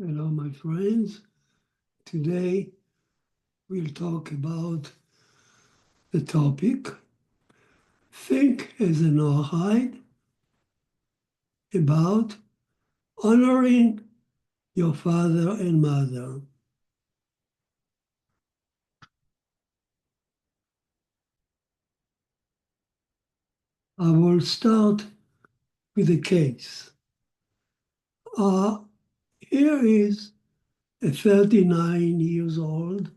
Hello, my friends. Today we'll talk about the topic, think as a Noahide, about honoring your father and mother. I will start with a case. Here is a 39 years old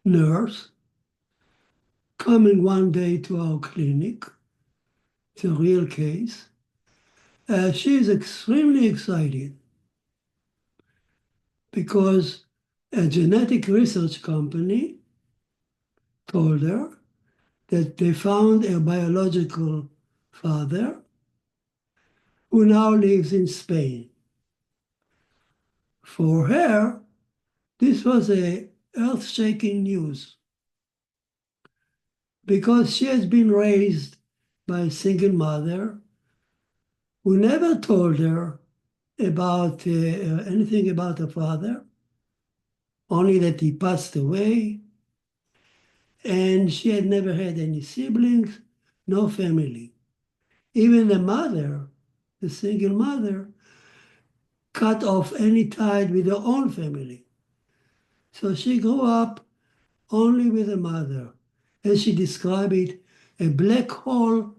nurse coming one day to our clinic. It's a real case. She is extremely excited because a genetic research company told her that they found a biological father who now lives in Spain. For her, this was a earth-shaking news because she has been raised by a single mother who never told her about anything about her father, only that he passed away, and she had never had any siblings, no family. Even the mother, the single mother, cut off any tie with her own family. So she grew up only with her mother. As she described it, a black hole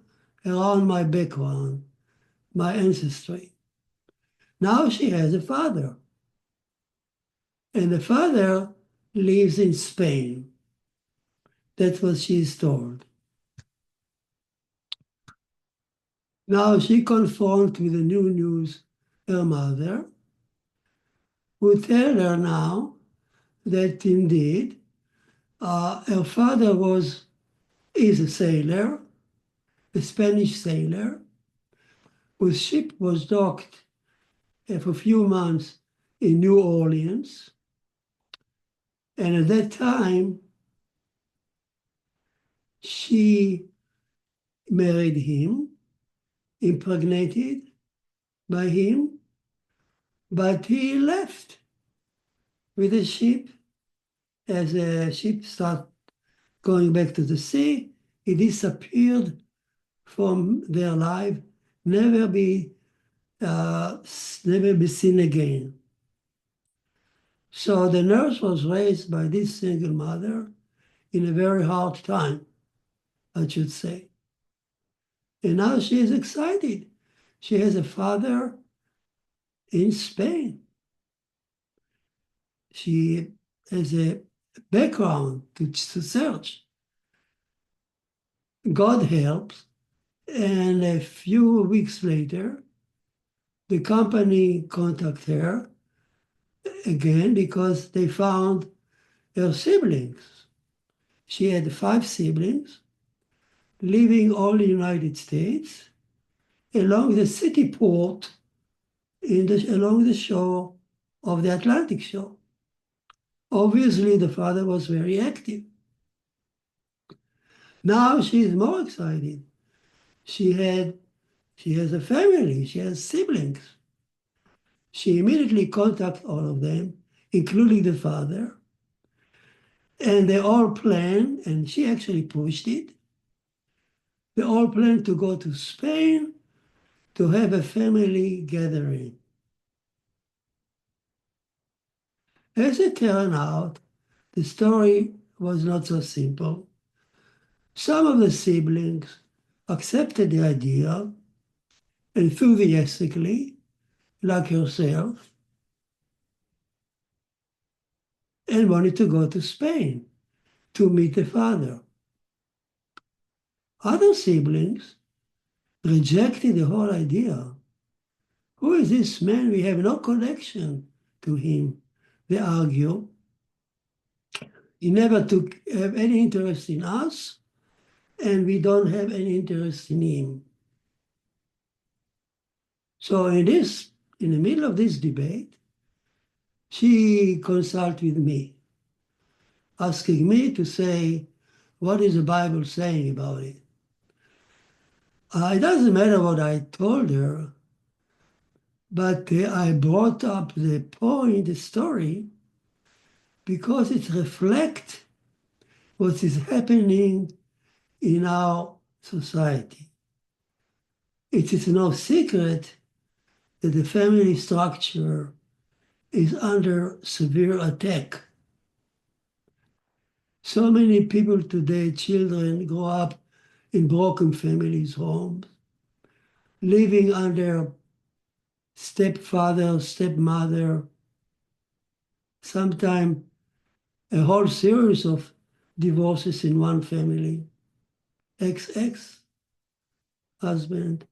around my background, my ancestry. Now she has a father. And the father lives in Spain. That's what she is told. Now she confronted with the new news her mother, who tell her now that indeed her father is a sailor, a Spanish sailor, whose ship was docked for a few months in New Orleans. And at that time, she married him, impregnated by him, but he left with the ship. As the ship started going back to the sea, he disappeared from their life, never be seen again. So the nurse was raised by this single mother in a very hard time, I should say. And now she is excited. She has a father in Spain. She has a background to search. God helps. And a few weeks later, the company contacted her again because they found her siblings. She had 5 siblings living all in the United States along the city port along the shore of the Atlantic shore. Obviously, the father was very active. Now she is more excited. She has a family, she has siblings. She immediately contacted all of them, including the father, and they all planned, and she actually pushed it. They all planned to go to Spain to have a family gathering. As it turned out, the story was not so simple. Some of the siblings accepted the idea enthusiastically, like herself, and wanted to go to Spain to meet the father. Other siblings rejected the whole idea. Who is this man? We have no connection to him, they argue. He never have any interest in us, and we don't have any interest in him. So in the middle of this debate, she consulted with me, asking me to say, what is the Bible saying about it? It doesn't matter what I told her, But I brought up the point, the story, because it reflects what is happening in our society. It is no secret that the family structure is under severe attack. So many people today, children, grow up in broken families' homes, living under stepfather, stepmother, sometimes a whole series of divorces in one family, ex husband.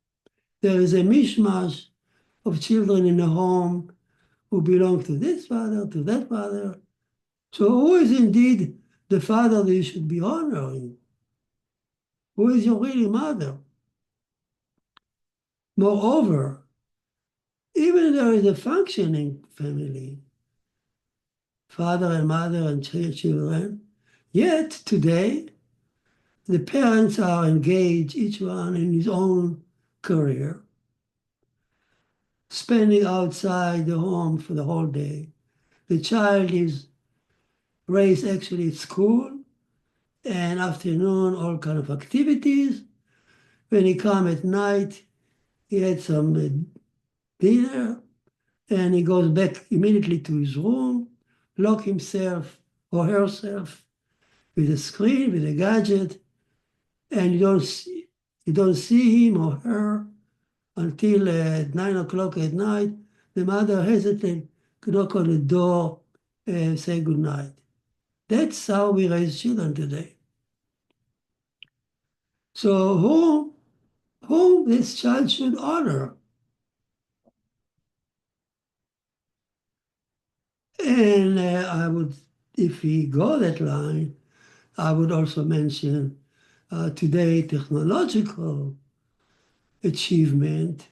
There is a mishmash of children in a home who belong to this father, to that father. So who is indeed the father that you should be honoring? Who is your really mother? Moreover, even there is a functioning family, father and mother and children, yet today the parents are engaged, each one in his own career, spending outside the home for the whole day. The child is raised actually at school and afternoon, all kind of activities. When he come at night, he had some dinner and he goes back immediately to his room, lock himself or herself with a screen, with a gadget, and you don't see him or her until 9 o'clock at night. The mother hesitates to knock on the door and say good night. That's how we raise children today. So whom this child should honor? And I would, if we go that line, I would also mention today technological achievement,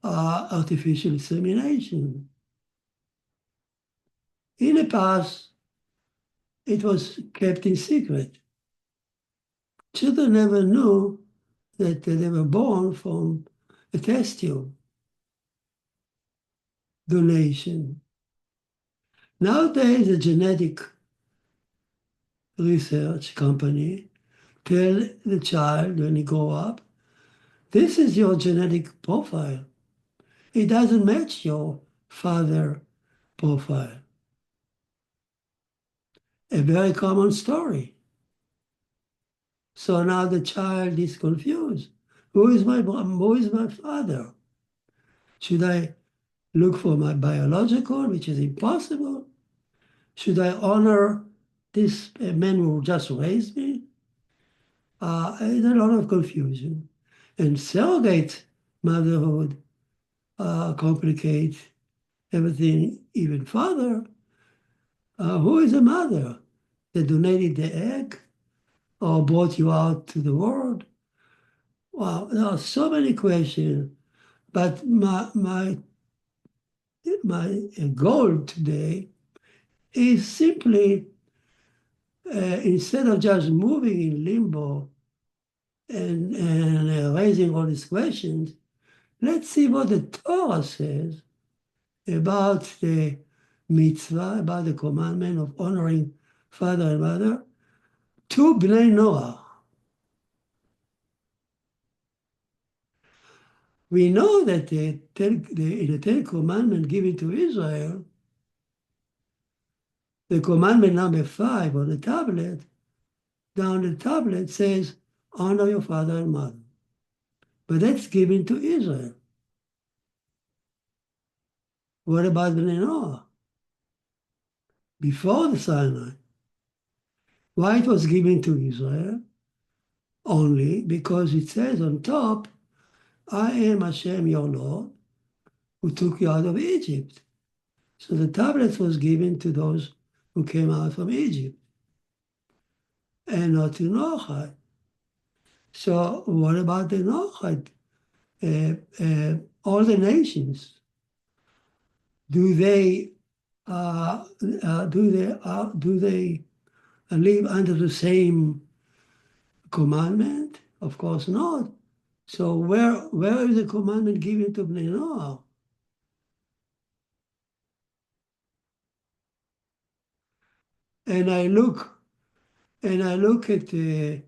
artificial insemination. In the past, it was kept in secret. Children never knew that they were born from a test tube donation. Nowadays, a genetic research company tell the child when he grow up, this is your genetic profile. It doesn't match your father profile. A very common story. So now the child is confused. Who is my father? Should I look for my biological, which is impossible? Should I honor this man who just raised me? There's a lot of confusion. And surrogate motherhood complicates everything even further. Who is a mother? That donated the egg or brought you out to the world? Wow, there are so many questions. But my goal today is simply instead of just moving in limbo and raising all these questions, let's see what the Torah says about the mitzvah, about the commandment of honoring father and mother to Bnei Noah. We know that in the Ten Commandments given to Israel, the commandment number 5 on the tablet, down the tablet says, honor your father and mother. But that's given to Israel. What about Bnei Noah? Before the Sinai. Why it was given to Israel? Only because it says on top, I am Hashem your Lord, who took you out of Egypt. So the tablets was given to those who came out from Egypt and not to Noahide. So what about the Noahide? All the nations, do they live under the same commandment? Of course not. So where is the commandment given to Bnei Noah? and I look at the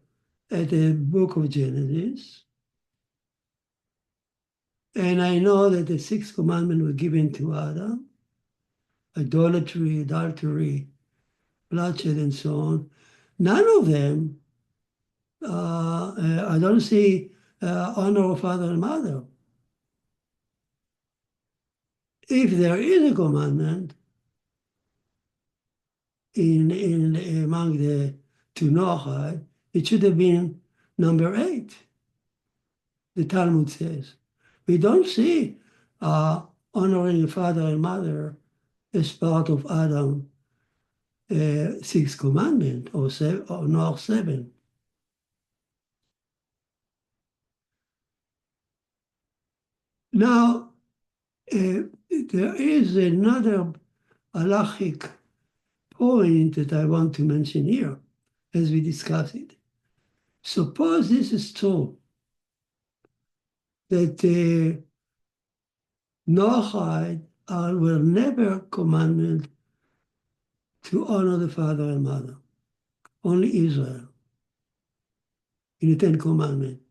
book of Genesis, and I know that the sixth commandment was given to Adam: idolatry, adultery, bloodshed, and so on. None of them, I don't see honor of father and mother. If there is a commandment in among the two Noahide, it should have been number 8. The Talmud says we don't see honoring the father and mother as part of Adam sixth commandment or Noah 7. Now there is another halachic point that I want to mention here as we discuss it. Suppose this is true, that Noahide were never commanded to honor the father and mother, only Israel in the Ten Commandments.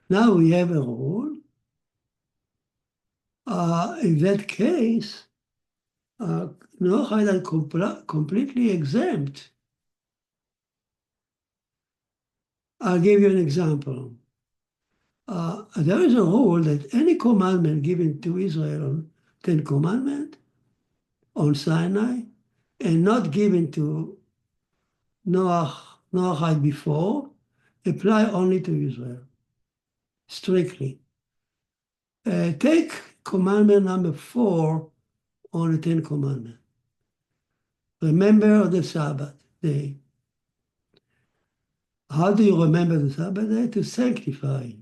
Now we have a rule. In that case, Noahide are completely exempt. I'll give you an example. There is a rule that any commandment given to Israel on Ten Commandments on Sinai and not given to Noahide before apply only to Israel, strictly. Take commandment number 4 on the Ten Commandments. Remember the Sabbath day. How do you remember the Sabbath day? To sanctify it,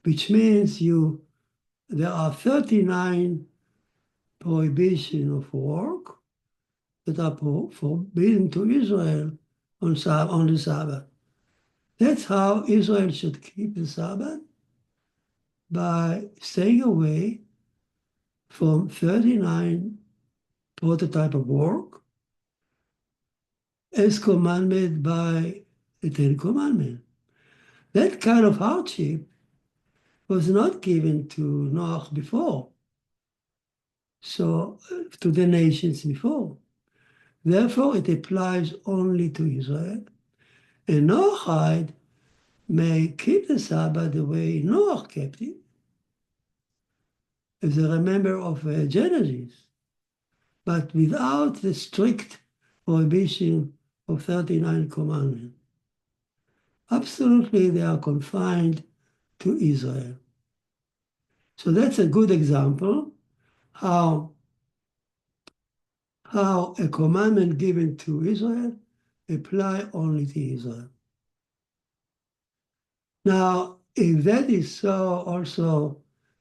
which means there are 39 prohibitions of work that are forbidden to Israel on the Sabbath. That's how Israel should keep the Sabbath, by staying away from 39 prototype of work as commanded by the Ten Commandments. That kind of hardship was not given to Noah before, so to the nations before. Therefore, it applies only to Israel. And Noahide may keep the Sabbath the way Noah kept it, as a member of Genesis, but without the strict prohibition of 39 commandments. Absolutely, they are confined to Israel. So that's a good example how a commandment given to Israel apply only to Israel. Now, if that is so also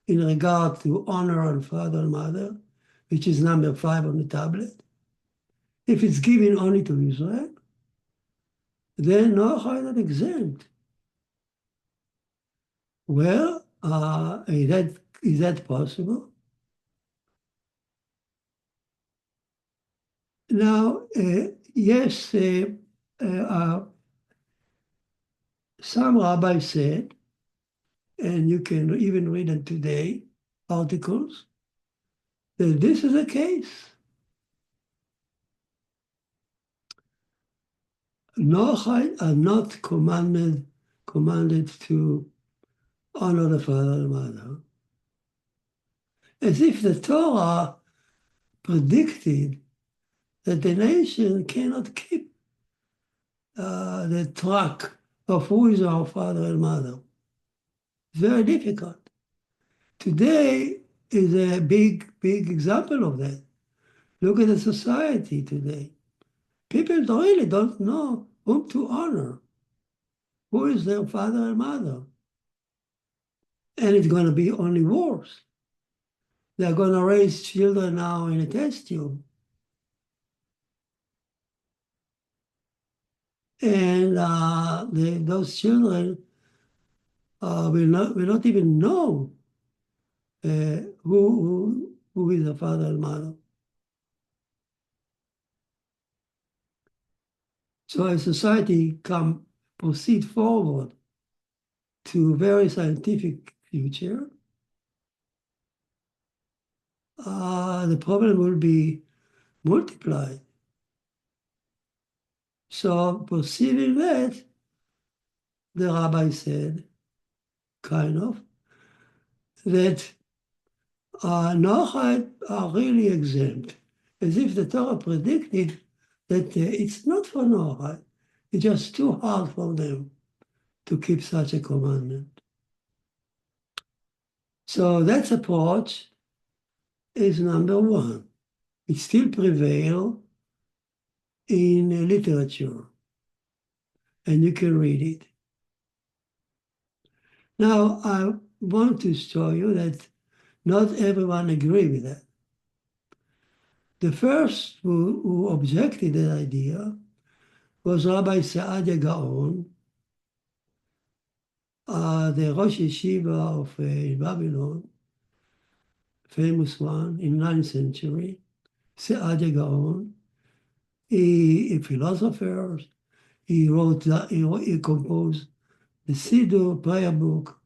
in regard to honor on father and mother, which is number 5 on the tablet, if it's given only to Israel, then Noah is not exempt. Well, is that possible? Now, yes, some rabbis said, and you can even read in today articles, that this is the case. Noahide are not commanded to honor the father and mother, as if the Torah predicted that the nation cannot keep the track of who is our father and mother. It's very difficult. Today is a big example of that. Look at the society today. People really don't know whom to honor, who is their father and mother. And it's going to be only worse. They're going to raise children now in a test tube. And those children will not even know who is the father and mother. So a society can proceed forward to very scientific future, the problem will be multiplied. So perceiving that, the rabbi said, kind of, that Noahide are really exempt, as if the Torah predicted that it's not for Noahide. It's just too hard for them to keep such a commandment. So that approach is number one. It still prevails in literature, and you can read it. Now, I want to show you that not everyone agree with that. The first who objected that idea was Rabbi Saadia Gaon, the Rosh Yeshiva of Babylon, famous one in 9th century, Saadia Gaon. He a philosopher. He composed the Siddur prayer book,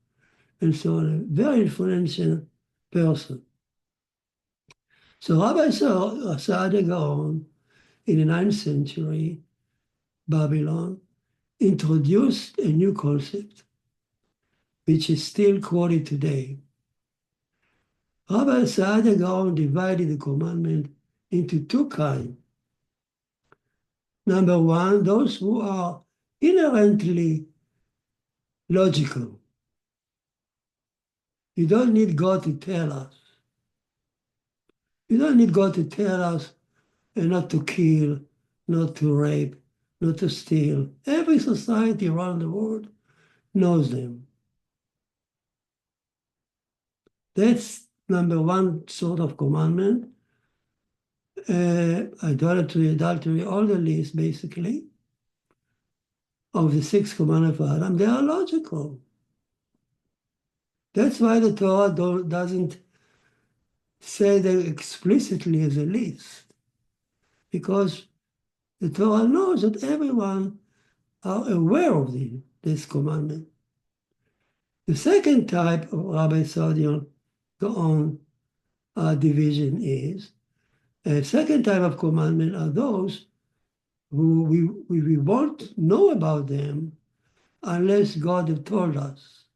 and so on. A very influential person. So Rabbi Saadia Gaon in the 9th century Babylon introduced a new concept, which is still quoted today. Rabbi Saadia Gaon divided the commandment into two kinds. Number one, those who are inherently logical. You don't need God to tell us. You don't need God to tell us not to kill, not to rape, not to steal. Every society around the world knows them. That's number one sort of commandment. Idolatry, adultery, all the list basically of the 6 commandments of Adam, they are logical. That's why the Torah doesn't say them explicitly as a list, because the Torah knows that everyone are aware of this commandment. The second type of Rabbi Saadia Gaon division is, a second type of commandment are those who we won't know about them unless God have told us.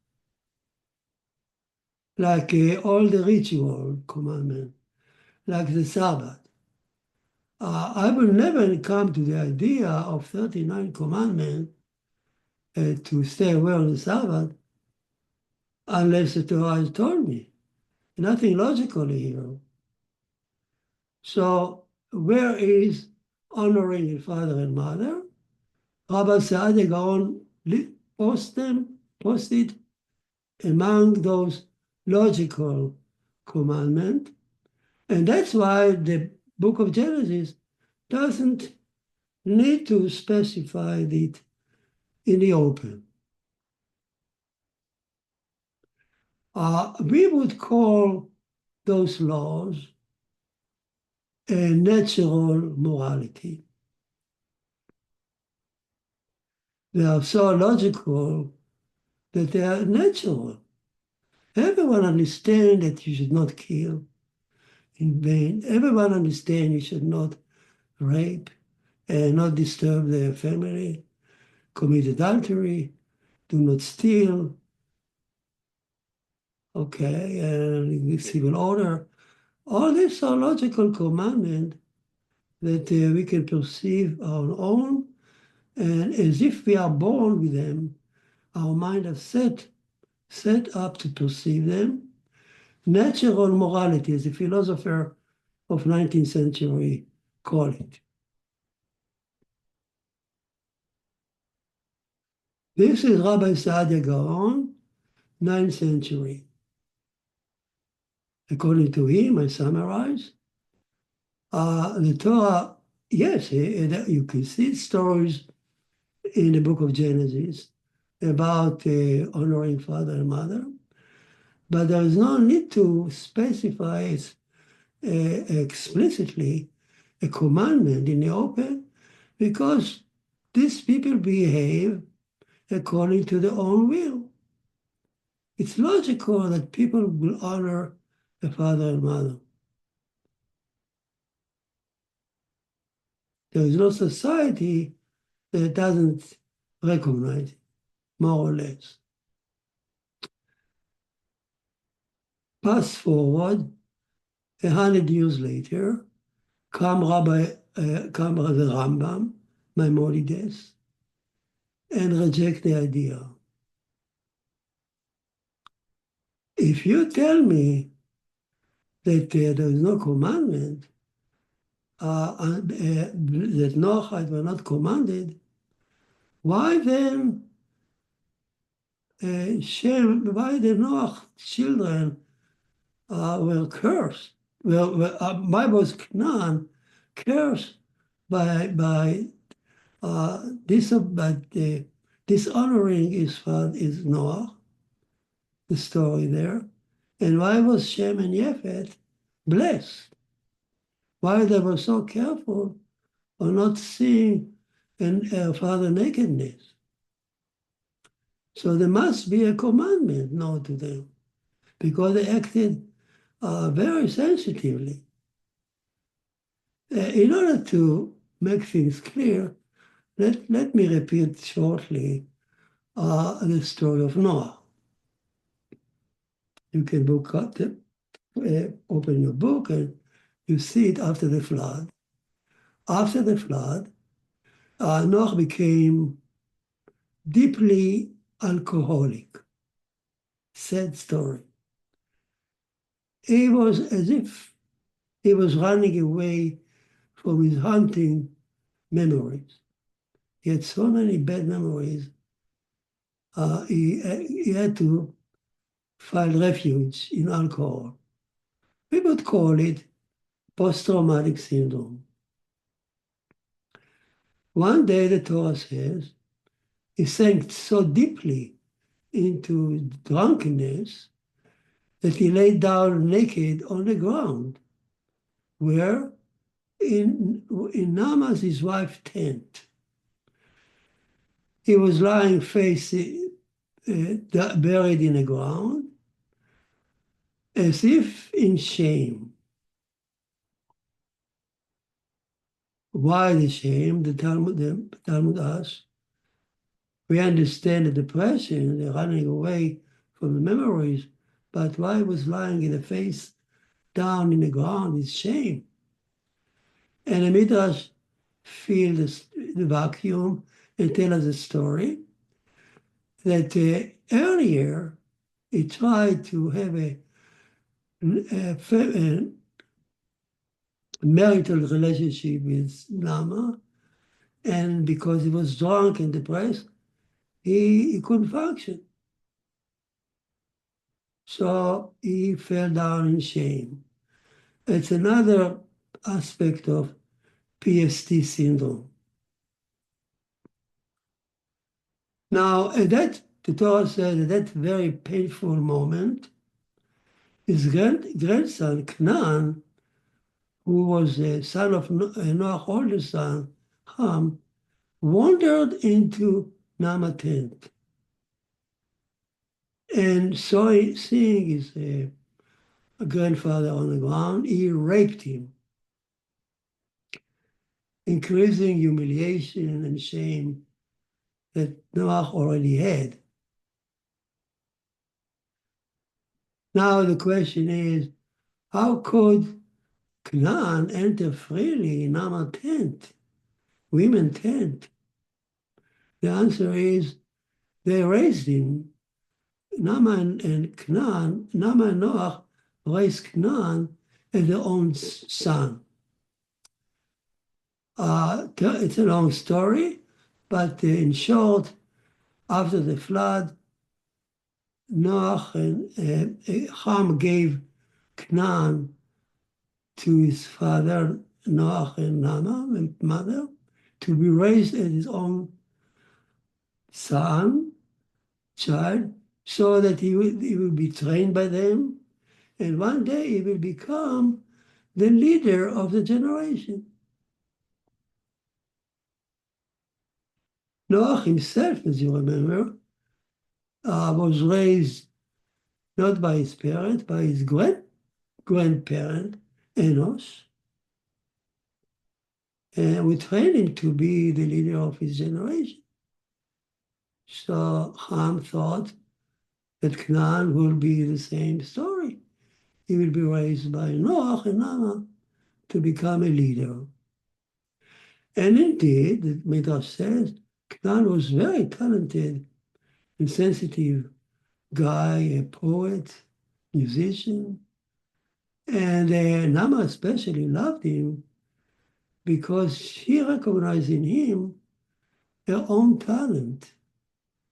Like all the ritual commandment, like the Sabbath. I will never come to the idea of 39 commandments to stay away on the Sabbath unless the Torah has told me. Nothing logical here. So where is honoring your father and mother? Rabbi Saadia Gaon posted among those logical commandments. And that's why the book of Genesis doesn't need to specify it in the open. We would call those laws a natural morality. They are so logical that they are natural. Everyone understands that you should not kill in vain. Everyone understands you should not rape and not disturb their family, commit adultery, do not steal, okay, and civil order. All these are logical commandments that we can perceive our own, and as if we are born with them, our mind is set up to perceive them. Natural morality, as a philosopher of 19th century called it. This is Rabbi Saadia Gaon, 9th century. According to him, I summarize, the Torah, yes, you can see stories in the book of Genesis about honoring father and mother, but there is no need to specify explicitly a commandment in the open, because these people behave according to their own will. It's logical that people will honor the father and mother. There is no society that doesn't recognize it, more or less. Fast forward 100 years later, come the Rambam, Maimonides, and reject the idea. If you tell me that there is no commandment, that Noahide were not commanded, why then why the Noah children were cursed? Why was Canaan cursed by dishonoring his Noah? The story there, and why was Shem and Yefet blessed? Why they were so careful of not seeing father nakedness? So there must be a commandment known to them, because they acted very sensitively. In order to make things clear, let me repeat shortly the story of Noah. You can open your book and you see it after the flood. After the flood, Noah became deeply alcoholic. Sad story. It was as if he was running away from his hunting memories. He had so many bad memories. He had to find refuge in alcohol. We would call it post-traumatic syndrome. One day, the Torah says, he sank so deeply into drunkenness that he lay down naked on the ground, where in Naaman, his wife's tent. He was lying buried in the ground, as if in shame. Why the shame? The Talmud asks. We understand the depression, the running away from the memories, but why was lying in the face down in the ground is shame. And the Midrash fill the vacuum and tell us a story that earlier he tried to have a marital relationship with Nama, and because he was drunk and depressed, he couldn't function. So he fell down in shame. It's another aspect of PST syndrome. Now, the Torah said at that very painful moment, his grandson, Canaan, who was the son of Noah's older son, Ham, wandered into Naaman's tent. And seeing his grandfather on the ground, he raped him, increasing humiliation and shame that Noah already had. Now the question is, how could Canaan enter freely in Naaman's tent, women's tent? The answer is, they raised him. Naaman and Noah raised Canaan as their own son. It's a long story, but in short, after the flood, Noah and Ham gave Canaan to his father, Noah and Naaman, and mother, to be raised as his own child, so that he will be trained by them, and one day he will become the leader of the generation. Noah himself, as you remember, was raised not by his parents, by his grandparent, Enos, and we trained him to be the leader of his generation. So Ham thought that Canaan will be the same story. He will be raised by Noah and Nama to become a leader. And indeed, the Midrash says, Canaan was very talented and sensitive guy, a poet, musician. And Nama especially loved him because she recognized in him her own talent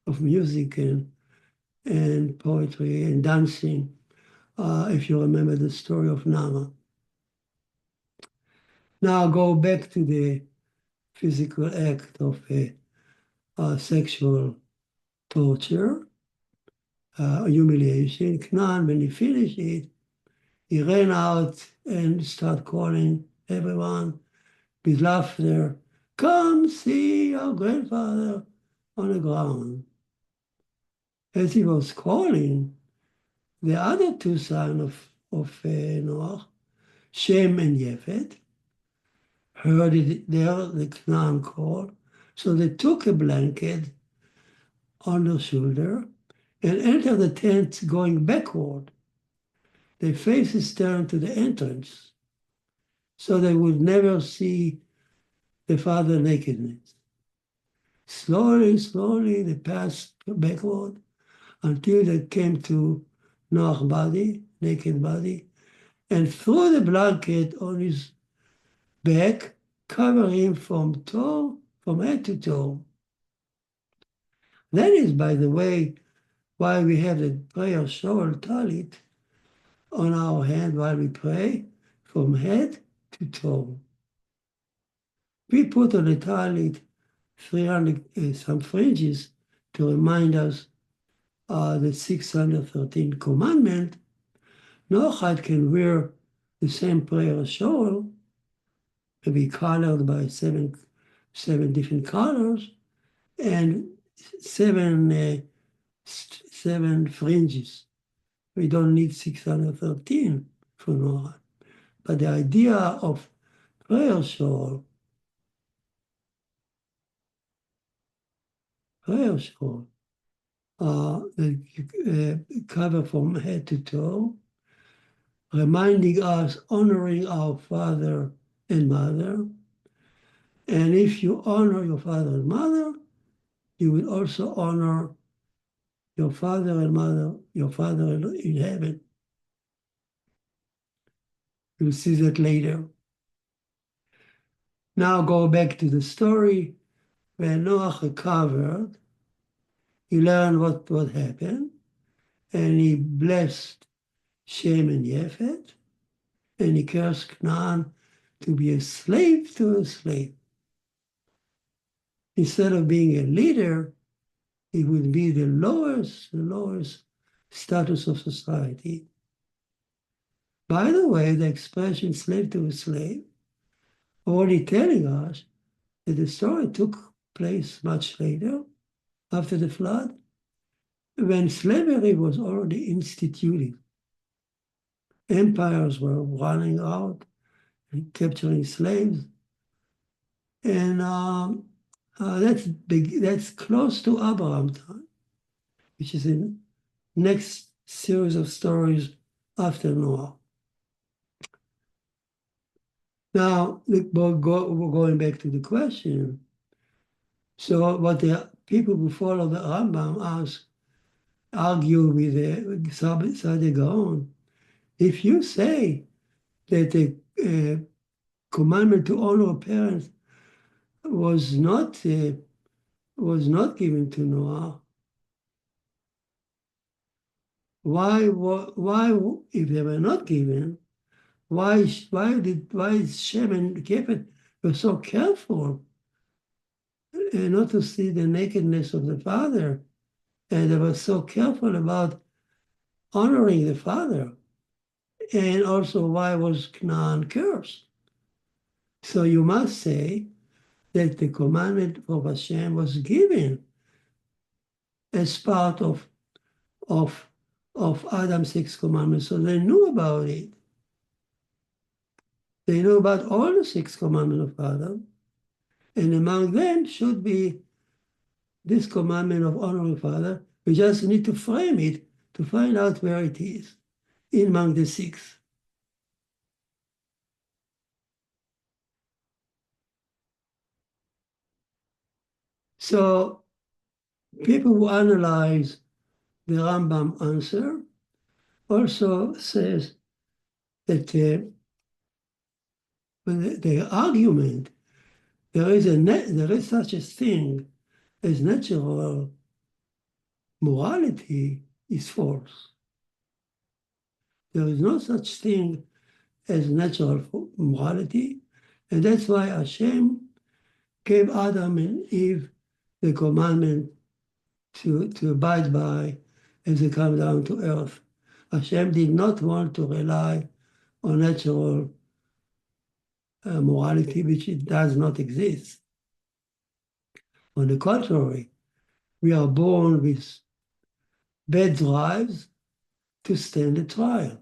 of music and poetry and dancing, if you remember the story of Nama. Now go back to the physical act of sexual torture, humiliation. Canaan, when he finished it, he ran out and started calling everyone with laughter, "Come see your grandfather on the ground." As he was calling, the other two sons of Noah, Shem and Yefet, heard it there, the Canaan call. So they took a blanket on their shoulder and entered the tent going backward. Their faces turned to the entrance, so they would never see the father nakedness. Slowly, slowly, they passed backward until they came to Noah's body, naked body, and threw the blanket on his back, covering him from head to toe. That is, by the way, why we have the prayer shawl talit on our hand while we pray, from head to toe. We put on the talit 300 some fringes to remind us the 613 commandment. Noahide can wear the same prayer shawl, maybe colored by seven different colors, and seven fringes. We don't need 613 for Noah. But the idea of prayer shawl, cover from head to toe, reminding us, honoring our father and mother. And if you honor your father and mother, you will also honor your father and mother, your father in heaven. You'll see that later. Now go back to the story. When Noah recovered, he learned what happened, and he blessed Shem and Yefet, and he cursed Canaan to be a slave to a slave. Instead of being a leader, he would be the lowest status of society. By the way, the expression slave to a slave, already telling us that the story took place much later, after the flood, when slavery was already instituted. Empires were running out and capturing slaves. And that's close to Abraham time, which is in next series of stories after Noah. Now, we're going back to the question. So what the people who follow the Rambam argue with the Sadiq Gaon. If you say that the commandment to honor parents was not given to Noah, why if they were not given, why Shem and Japheth were so careful not to see the nakedness of the father, and they were so careful about honoring the father, and also why was Canaan cursed? So you must say that the commandment of Hashem was given as part of, of Adam's 6 commandments. So they knew about it. They knew about all the 6 commandments of Adam. And among them should be this commandment of honoring Father. We just need to frame it to find out where it is among the 6. So people who analyze the Rambam answer also says that the argument there is such a thing as natural morality is false. There is no such thing as natural morality, and that's why Hashem gave Adam and Eve the commandment to abide by as they come down to earth. Hashem did not want to rely on natural morality, which it does not exist. On the contrary, we are born with bad drives to stand the trial.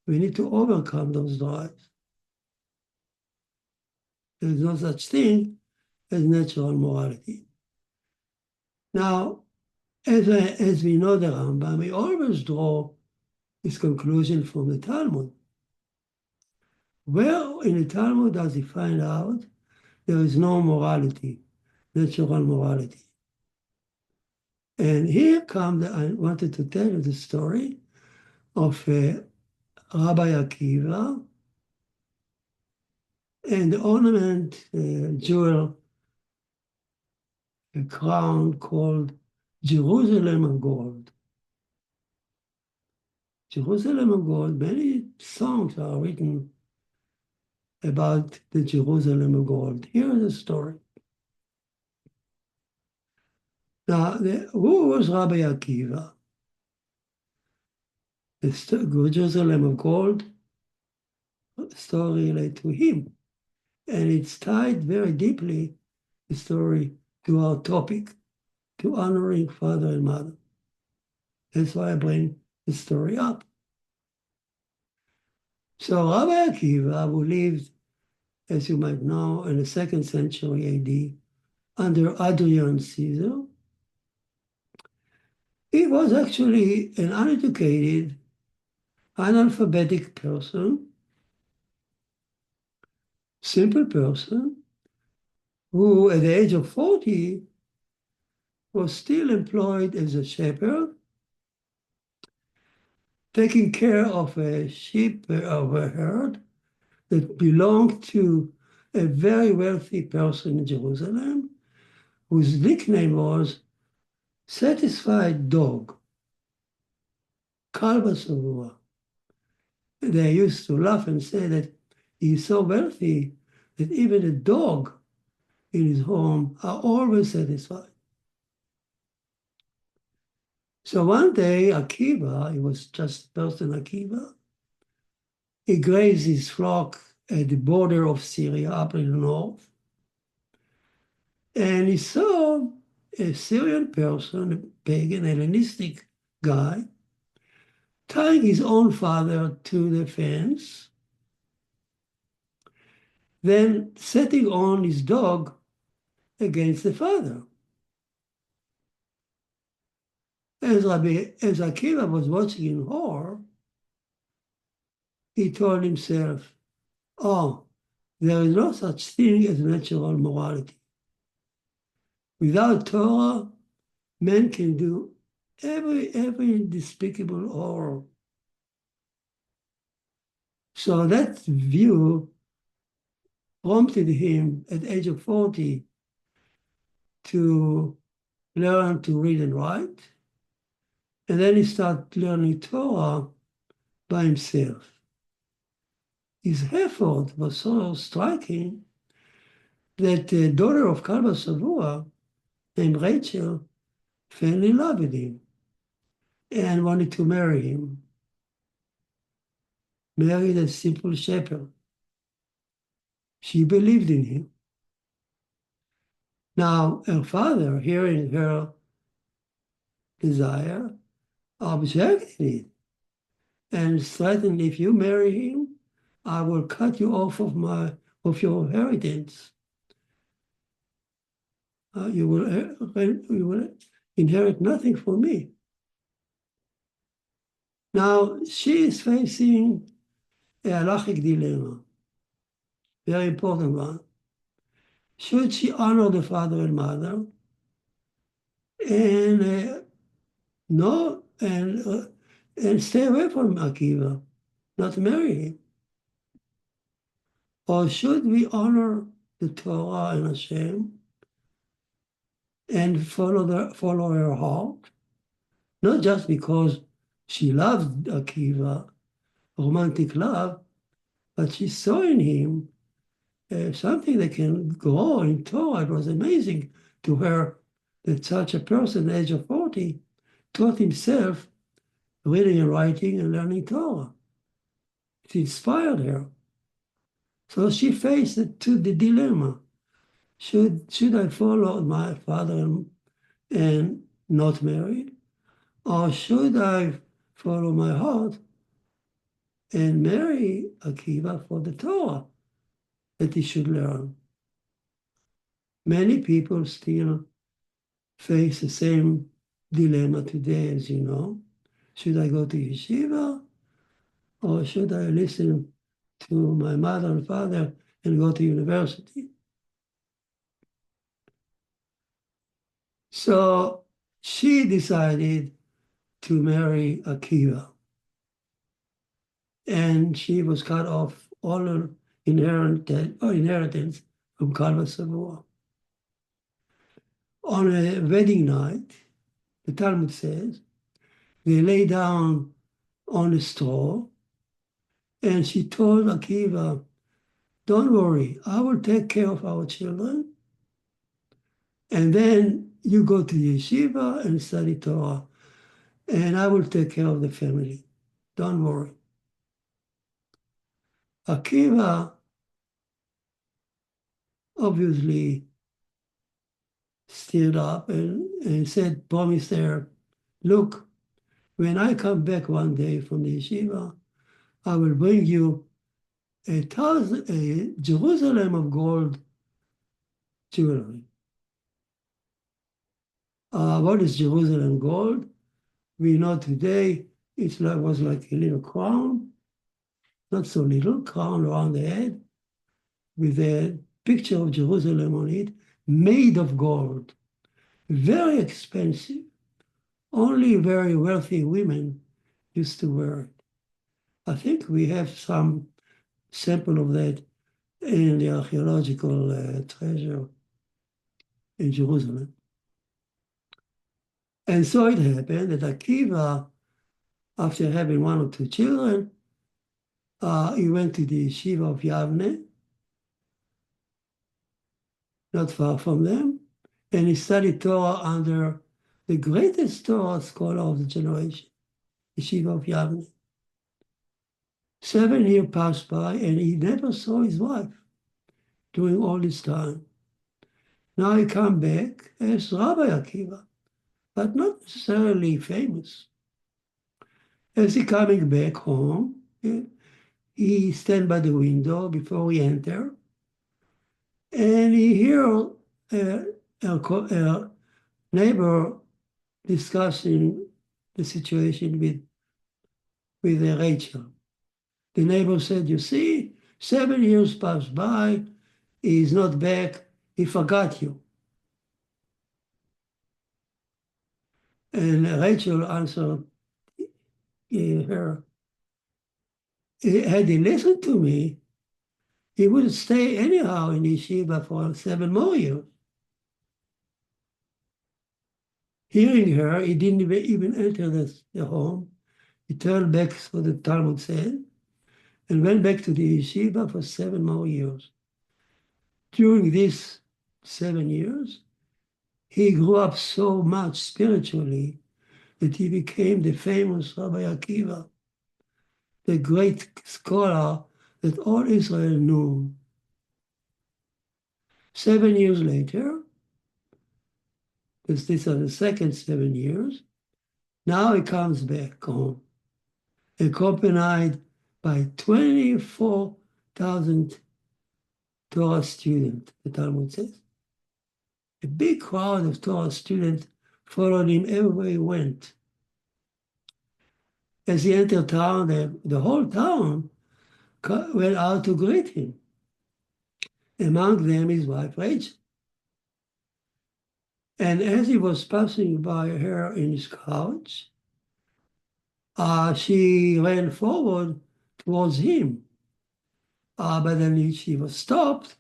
We need to overcome those drives. There is no such thing as natural morality. Now, as we know the Rambam, we always draw his conclusion from the Talmud. Where in the Talmud does he find out there is no morality, natural morality? And here I wanted to tell you the story of Rabbi Akiva and the ornament jewel, a crown called Jerusalem of gold. Jerusalem of gold, many songs are written about the Jerusalem of gold. Here is the story. Now, who was Rabbi Akiva? The Jerusalem of gold story related to him. And it's tied very deeply, the story, to our topic, to honoring father and mother. That's why I bring the story up. So Rabbi Akiva, who lived, as you might know, in the 2nd century AD, under Adrian Caesar, he was actually an uneducated, analphabetic person, simple person, who at the age of 40 was still employed as a shepherd, taking care of a sheep, of a herd that belonged to a very wealthy person in Jerusalem, whose nickname was Satisfied Dog, Kalba Savua. They used to laugh and say that he is so wealthy that even a dog in his home are always satisfied. So one day, Akiva, he was just person Akiva, he grazed his flock at the border of Syria, up in the north, and he saw a Syrian person, a pagan, Hellenistic guy, tying his own father to the fence, then setting on his dog against the father. As Akiva was watching in horror, he told himself, oh, there is no such thing as natural morality. Without Torah, men can do every despicable horror. So that view prompted him at the age of 40 to learn to read and write. And then he started learning Torah by himself. His effort was so striking that the daughter of Kalba Savua, named Rachel, fell in love with him and wanted to marry him. Married a simple shepherd. She believed in him. Now, her father, hearing her desire, objected it and threatened, if you marry him, I will cut you off of your inheritance. You will inherit nothing from me. Now, she is facing a halachic dilemma, very important one. Should she honor the father and mother and no, and stay away from Akiva, not marry him? Or should we honor the Torah and Hashem and follow her heart, not just because she loved Akiva, romantic love, but she saw in him something that can grow in Torah. It was amazing to her that such a person, at the age of 40, taught himself reading and writing and learning Torah. It inspired her. So she faced the dilemma. Should I follow my father and not marry? Or should I follow my heart and marry Akiva for the Torah that he should learn? Many people still face the same dilemma today, as you know. Should I go to yeshiva, or should I listen to my mother and father and go to university? So she decided to marry Akiva, and she was cut off all her inheritance from Kalva Savua. On a wedding night, the Talmud says, they lay down on a straw, and she told Akiva, don't worry, I will take care of our children, and then you go to yeshiva and study Torah, and I will take care of the family. Don't worry. Akiva obviously stood up and said, promised her, look, when I come back one day from the yeshiva, I will bring you a Jerusalem of gold jewelry. What is Jerusalem gold? We know today was like a little crown, not so little, crown around the head, with a picture of Jerusalem on it, made of gold. Very expensive. Only very wealthy women used to wear it. I think we have some sample of that in the archaeological treasure in Jerusalem. And so it happened that Akiva, after having one or two children, he went to the yeshiva of Yavne, not far from them, and he studied Torah under the greatest Torah scholar of the generation, yeshiva of Yavne. 7 years passed by, and he never saw his wife during all this time. Now he come back as Rabbi Akiva, but not necessarily famous. As he coming back home, he stand by the window before he enter, and he hear a neighbor discussing the situation with Rachel. The neighbor said, you see, 7 years passed by, he's not back, he forgot you. And Rachel answered her, had he listened to me, he would stay anyhow in yeshiva for 7 more years. Hearing her, he didn't even enter the home. He turned back, so the Talmud said, and went back to the yeshiva for 7 more years. During these 7 years, he grew up so much spiritually that he became the famous Rabbi Akiva, the great scholar that all Israel knew. 7 years later, because these are the second 7 years. Now he comes back home, accompanied by 24,000 Torah students, the Talmud says. A big crowd of Torah students followed him everywhere he went. As he entered town, the whole town went out to greet him. Among them, his wife, Rachel. And as he was passing by her in his couch, she ran forward towards him. But then she was stopped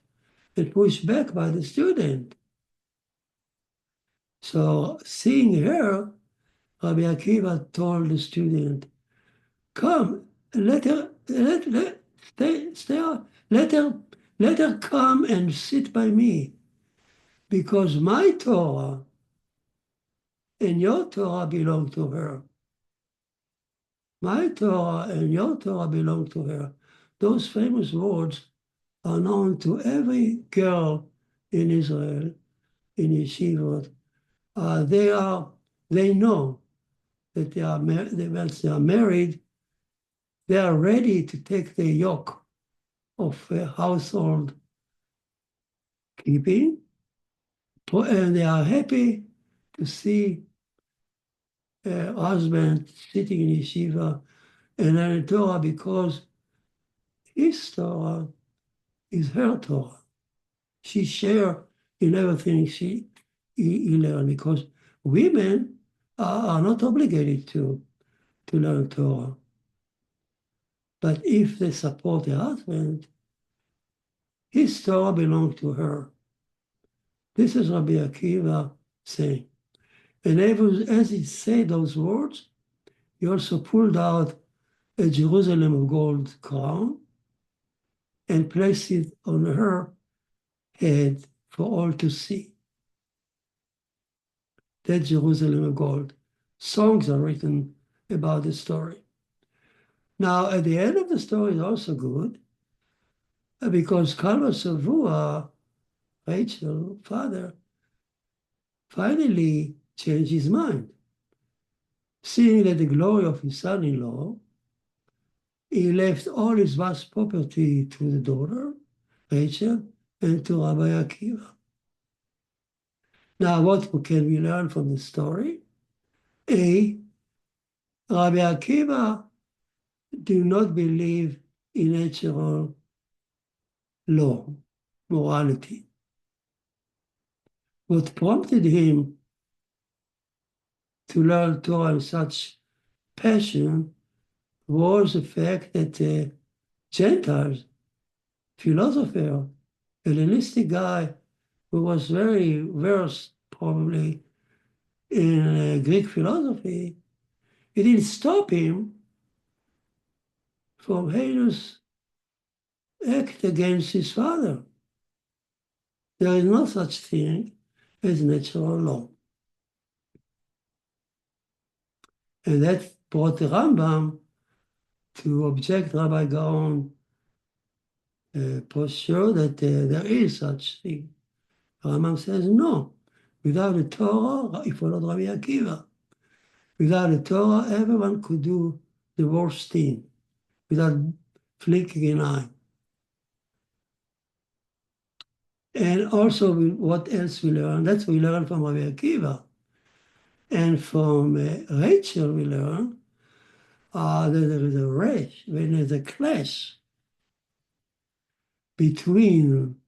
and pushed back by the student. So seeing her, Rabbi Akiva told the student, "Come, let her come and sit by me, because my Torah and your Torah belong to her. My Torah and your Torah belong to her." Those famous words are known to every girl in Israel, in yeshivot. They know that once they are married, they are ready to take the yoke of household keeping, and they are happy to see a husband sitting in yeshiva and learning Torah, because his Torah is her Torah. She shares in everything he learned, because women are not obligated to learn Torah. But if they support their husband, his Torah belongs to her. This is Rabbi Akiva saying. And as he said those words, he also pulled out a Jerusalem of gold crown and placed it on her head for all to see. That Jerusalem of gold. Songs are written about the story. Now, at the end of the story is also good, because Kalva Savua, Rachel, father, finally changed his mind. Seeing that the glory of his son-in-law, he left all his vast property to the daughter, Rachel, and to Rabbi Akiva. Now, what can we learn from the story? A, Rabbi Akiva did not believe in natural law, morality. What prompted him to learn Torah in such passion was the fact that Gentiles, philosopher, Hellenistic guy who was very versed probably in Greek philosophy, it didn't stop him from heinous act against his father. There is no such thing as natural law. And that brought the Rambam to object Rabbi Gaon's posture that there is such thing. Rambam says no. Without the Torah, he followed Rabbi Akiva. Without the Torah, everyone could do the worst thing without flicking an eye. And also, what else we learn? That's what we learn from Rabbi Akiva. And from Rachel, we learn that there is a rash, when there's a clash between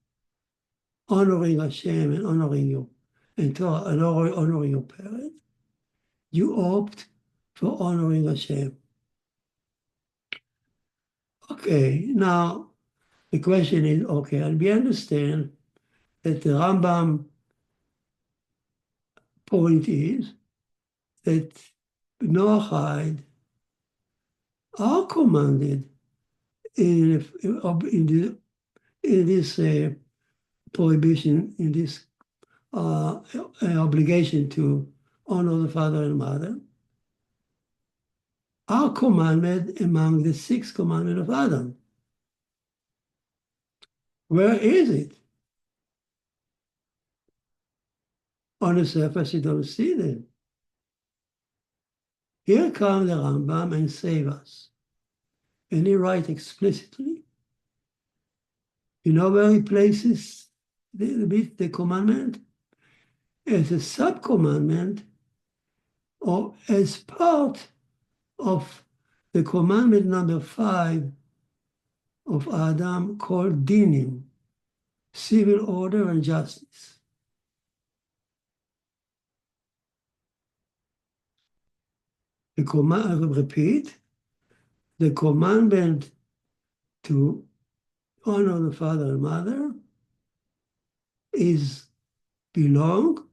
honoring Hashem and honoring you, and Torah, and honoring your parents, you opt for honoring Hashem. Okay, now the question is, okay, and we understand that the Rambam point is that Noahide are commanded in this prohibition, in this obligation to honor the father and mother, are commanded among the 6 commandments of Adam. Where is it? On the surface, you don't see them. Here comes the Rambam and save us. And he writes explicitly. You know where he places the commandment? As a sub-commandment or as part of the commandment number 5 of Adam called dinim, civil order and justice. I repeat, the commandment to honor the father and mother belong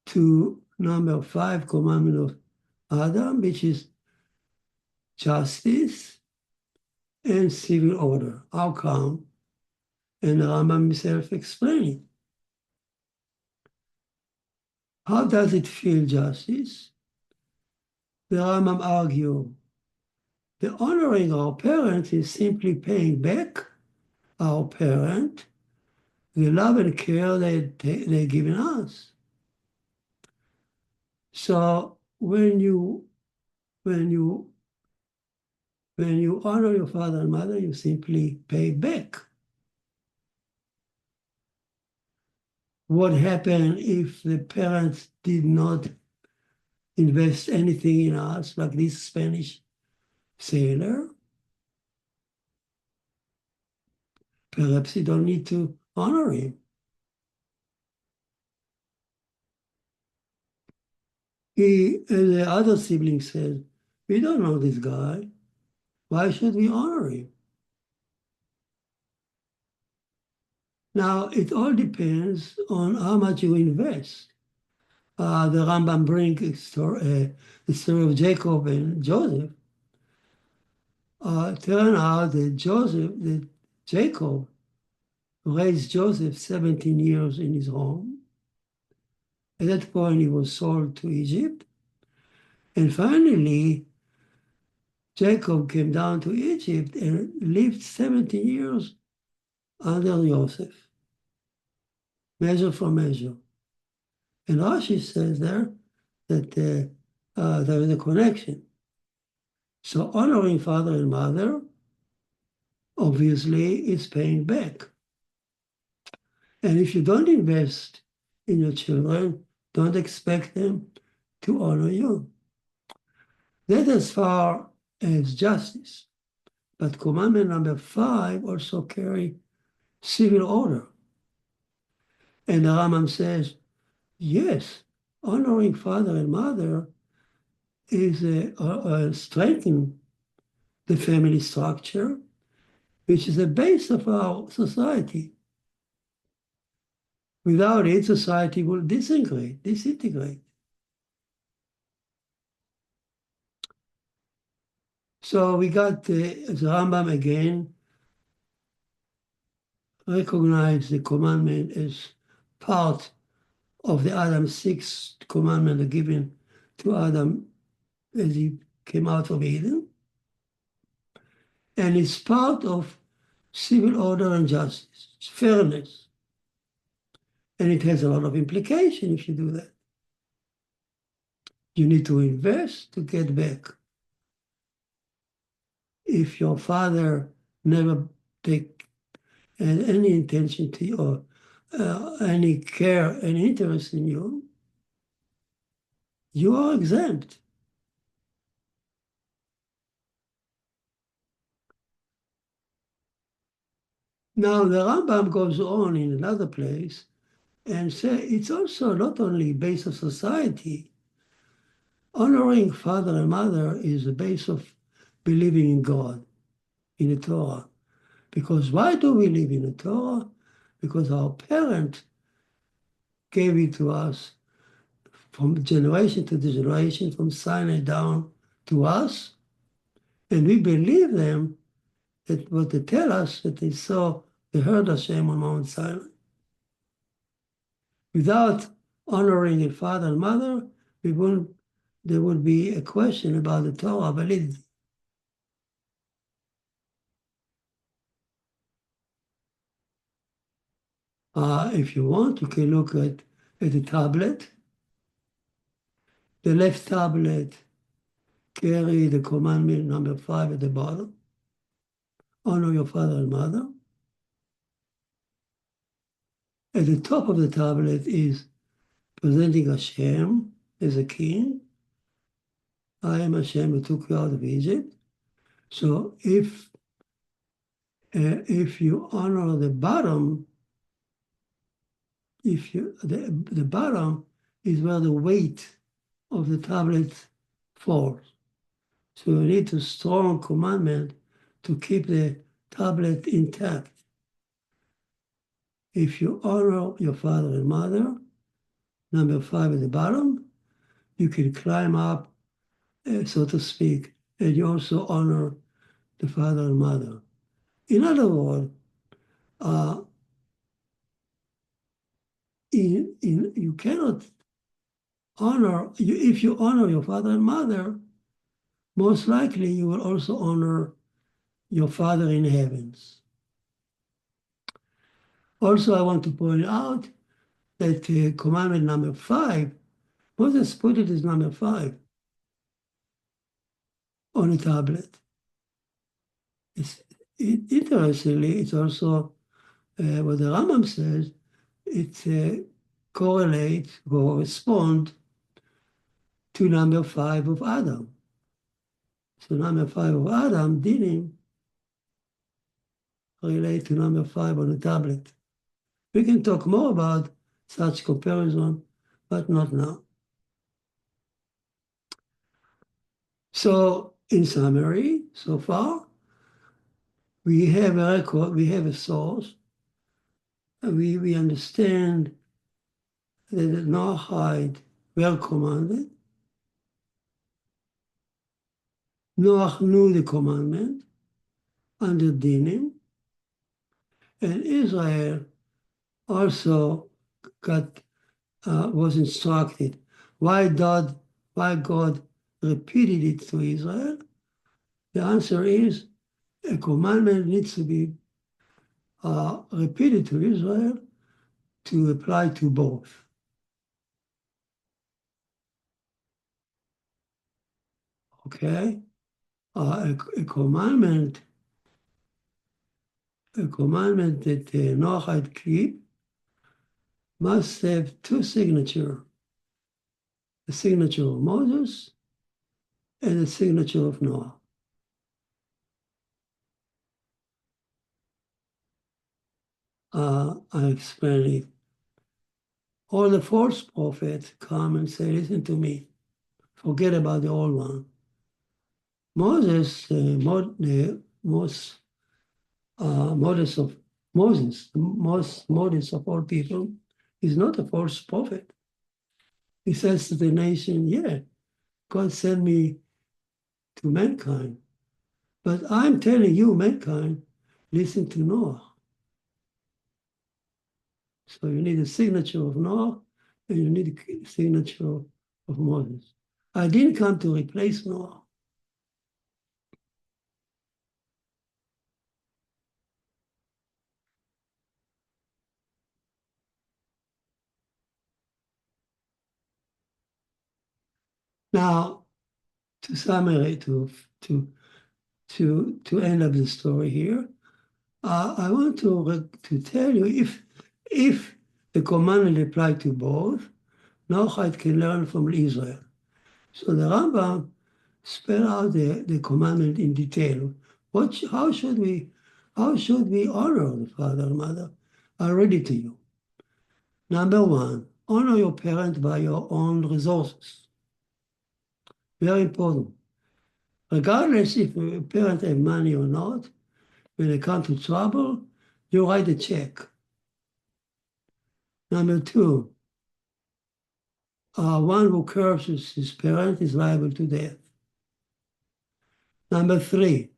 to number 5 commandment of Adam, which is justice and civil order. How come? And the Rambam himself explained. How does it feel justice? The Rambam argued, the honoring our parents is simply paying back our parent the love and care they've given us. So when you honor your father and mother, you simply pay back. What happened if the parents did not invest anything in us, like this Spanish sailor? Perhaps you don't need to honor him. The other sibling said, we don't know this guy. Why should we honor him? Now, it all depends on how much you invest. The Rambam brings the story of Jacob and Joseph. Turn out that Jacob raised Joseph 17 years in his home. At that point, he was sold to Egypt. And finally, Jacob came down to Egypt and lived 17 years under Joseph, measure for measure. And Rashi says there that there is a connection. So honoring father and mother, obviously, is paying back. And if you don't invest in your children, don't expect them to honor you. That's as far as justice. But commandment number 5 also carry civil order. And the Rambam says, yes, honoring father and mother is strengthening the family structure, which is the base of our society. Without it, society will disintegrate. So we got the Rambam again recognize the commandment as part of the Adam 6th commandment given to Adam as he came out of Eden. And it's part of civil order and justice, fairness. And it has a lot of implication if you do that. You need to invest to get back. If your father never take any intention to you or any care and interest in you, you are exempt. Now the Rambam goes on in another place and say it's also not only base of society. Honoring father and mother is the base of believing in God, in the Torah. Because why do we live in the Torah? Because our parents gave it to us from generation to generation, from Sinai down to us. And we believe them that what they tell us, that they heard Hashem on Mount Sinai. Without honoring a father and mother, there would be a question about the Torah validity. If you want, you can look at at the tablet. The left tablet carry the commandment number 5 at the bottom. Honor your father and mother. At the top of the tablet is presenting Hashem as a king. I am Hashem who took you out of Egypt. So if you honor the bottom, the bottom is where the weight of the tablet falls. So you need a strong commandment to keep the tablet intact. If you honor your father and mother, number 5 at the bottom, you can climb up, so to speak, and you also honor the father and mother. In other words, you cannot honor, if you honor your father and mother, most likely you will also honor your Father in heavens. Also, I want to point out that commandment number 5, Moses put it as number 5 on a tablet. Interestingly, it's also what the Rambam says, it corresponds to number 5 of Adam. So number 5 of Adam, dinim, relate to number 5 on the tablet. We can talk more about such comparison, but not now. So in summary, so far, we have a record, we have a source, and we understand that the Noahide were commanded. Noah knew the commandment under dinim, and Israel also was instructed. Why God repeated it to Israel? The answer is a commandment needs to be repeated to Israel to apply to both. Okay? A commandment that Noahide keep must have 2 signatures, the signature of Moses and the signature of Noah. I explain it. All the false prophets come and say, listen to me, forget about the old one. Moses, the most modest of Moses, the most modest of all people, is not a false prophet. He says to the nation, yeah, God sent me to mankind. But I'm telling you, mankind, listen to Noah. So you need a signature of Noah, and you need a signature of Moses. I didn't come to replace Noah. Now, to summarize, to end up the story here, I want to tell you if the commandment applied to both, Noahide can learn from Israel. So the Rambam spell out the commandment in detail. How should we honor the father and mother? I read it to you. Number 1, honor your parent by your own resources. Very important. Regardless if a parent have money or not, when they come to trouble, you write a check. Number 2, one who curses his parent is liable to death. Number 3,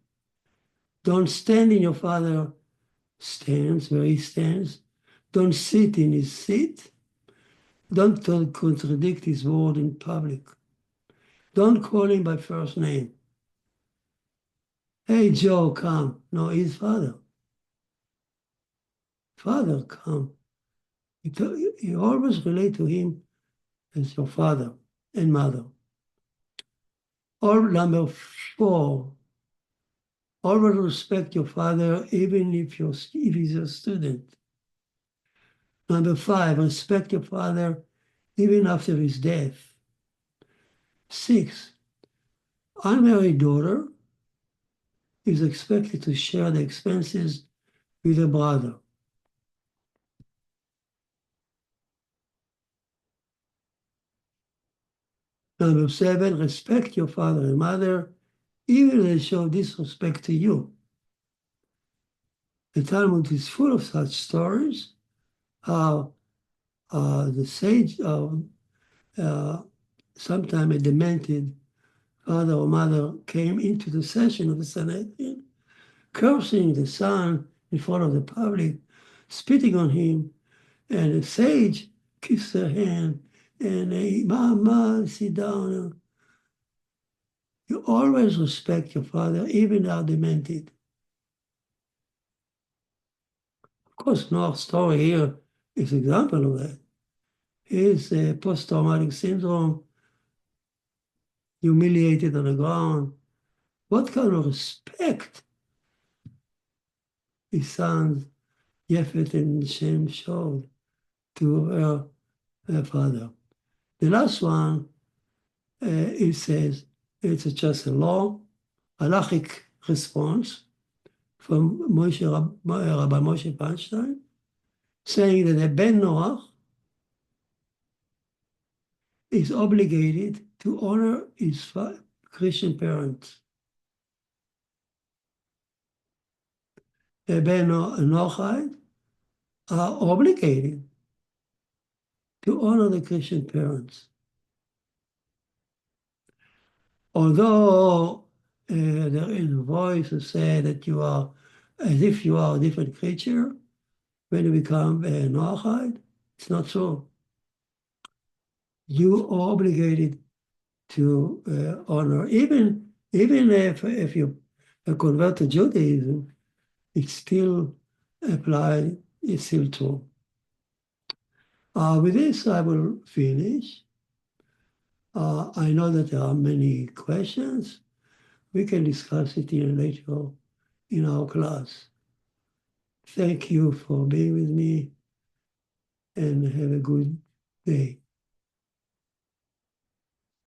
don't stand in your father's stance, where he stands. Don't sit in his seat. Don't contradict his word in public. Don't call him by first name. Hey, Joe, come. No, he's father. Father, come. You always relate to him as your father and mother. Or number 4, always respect your father even if he's a student. Number 5, respect your father even after his death. 6, unmarried daughter is expected to share the expenses with a brother. Number 7, respect your father and mother, even if they show disrespect to you. The Talmud is full of such stories, how the sage, sometime a demented father or mother came into the session of the Sanhedrin, cursing the son in front of the public, spitting on him, and the sage kissed her hand and Mama, sit down. You always respect your father, even though demented. Of course, Noah's story here is an example of that. His post-traumatic syndrome, humiliated on the ground. What kind of respect his sons, Yefet and Shem, showed to her father. The last one, it says, it's just a law, halachic response from Rabbi Moshe Feinstein, saying that a Ben Noach is obligated to honor his Christian parents. A Ben Noahide are obligated to honor the Christian parents. Although there is a voice to say that you are, as if you are a different creature when you become a Noahide, it's not so. You are obligated to honor, even if you convert to Judaism, it still applies, it's still true. With this, I will finish. I know that there are many questions. We can discuss it later in our class. Thank you for being with me and have a good day.